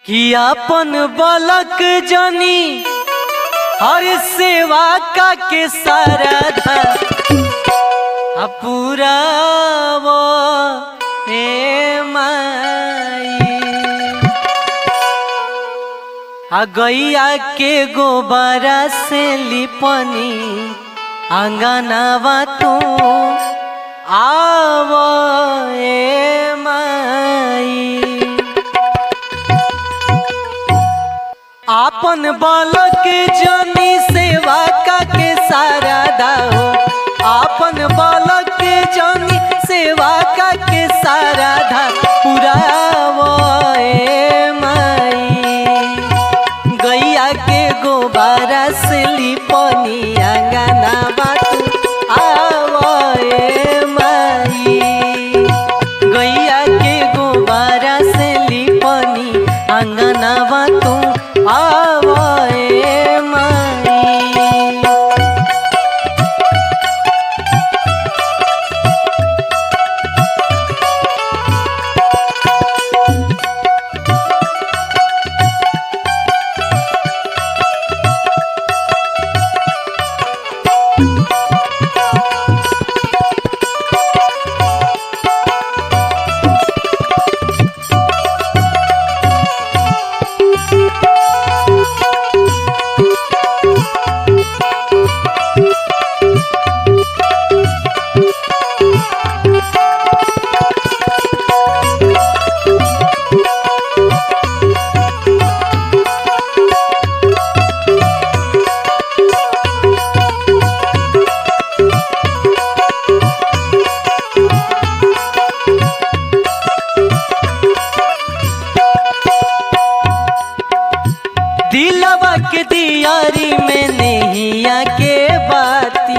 कि अपन बालक जानी हर सेवा का के सारा था पूरा वो ए माई गैया के गोबरा से लिपनी आंगनवा तू आवो ए माई आपन बालक जानी सेवा का के सारा दाओ आपन बालक जानी सेवा का के सारा धा पूरा वो ए माई गैया के गोबरा से लिपनी आंगना बातू आवो ए माई गैया के गोबरा से लिपनी आंगना बातू आवो ए माई। दिलवा के दियारी में नैया के बाती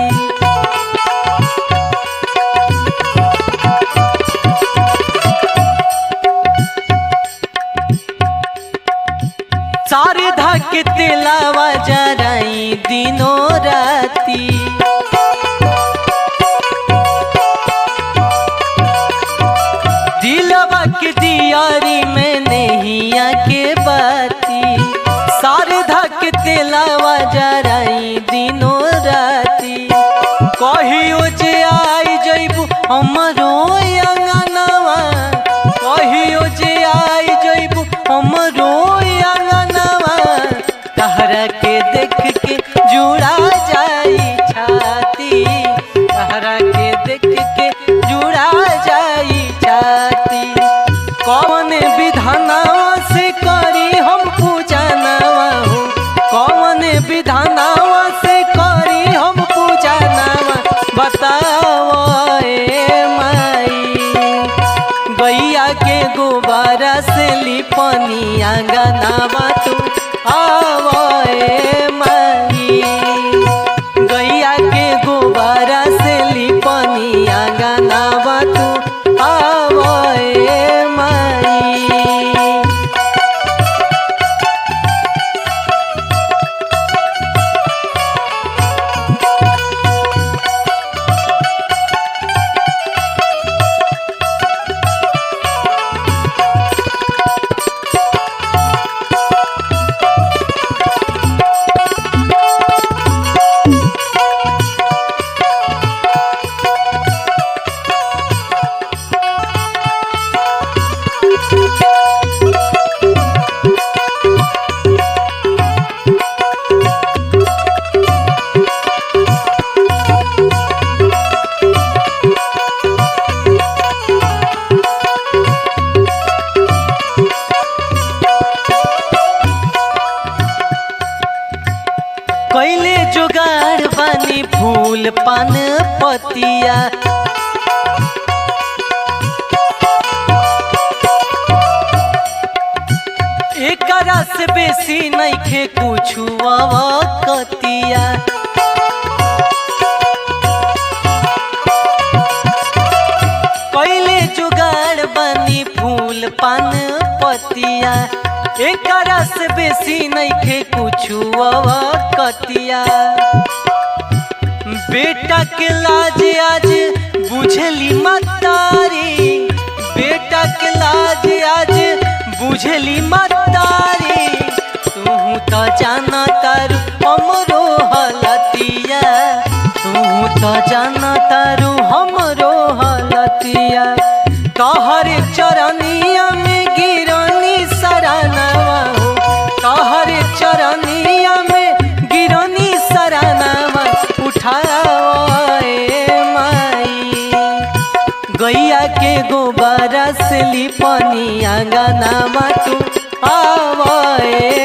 सारे धाके तेलावा जराई दिनों राती दिलवा के दियारी में नैया के बाती सारे धक तेलावा जराई दिनों राती कहियो जे आई जइबू हमरो अंगनवा कहियो जे आई जइबू हमरो अंगनवा तहरा के देख के जुड़ा जाई छाती तहरा के देख के जुड़ा जाई छाती कौन विधानवा से करी हम पूजा कौन विधानवा से करी हम पूजा नावा बताओ ए माई गैया के गोबरा से लिपनी आंगनवा तू आवो ए माई गैया के गोबरा से लिपनी आंगनवा तू आवो ए माई। कैले जुगाड़ बानी फूल पान पतिया एकरा से बेसी नइखे कुछु कतिया कैले जुगाड़ बानी फूल पान पतिया एकरा से बेसी नइखे कुछु कतिया बेटा के लाज आज बुझली मतारी बेटा के लाज आज बुझली मतारी तो जाना तारू हमरो हलतिया, तू तो जाना तारू हमरो हलतिया। तोहरे चरनिया में गिरनी सरानवा हो, तोहरे चरनिया में गिरनी सरानवा उठाए माई। गैया के गोबरा से लिपनी आंगनामा तू आवे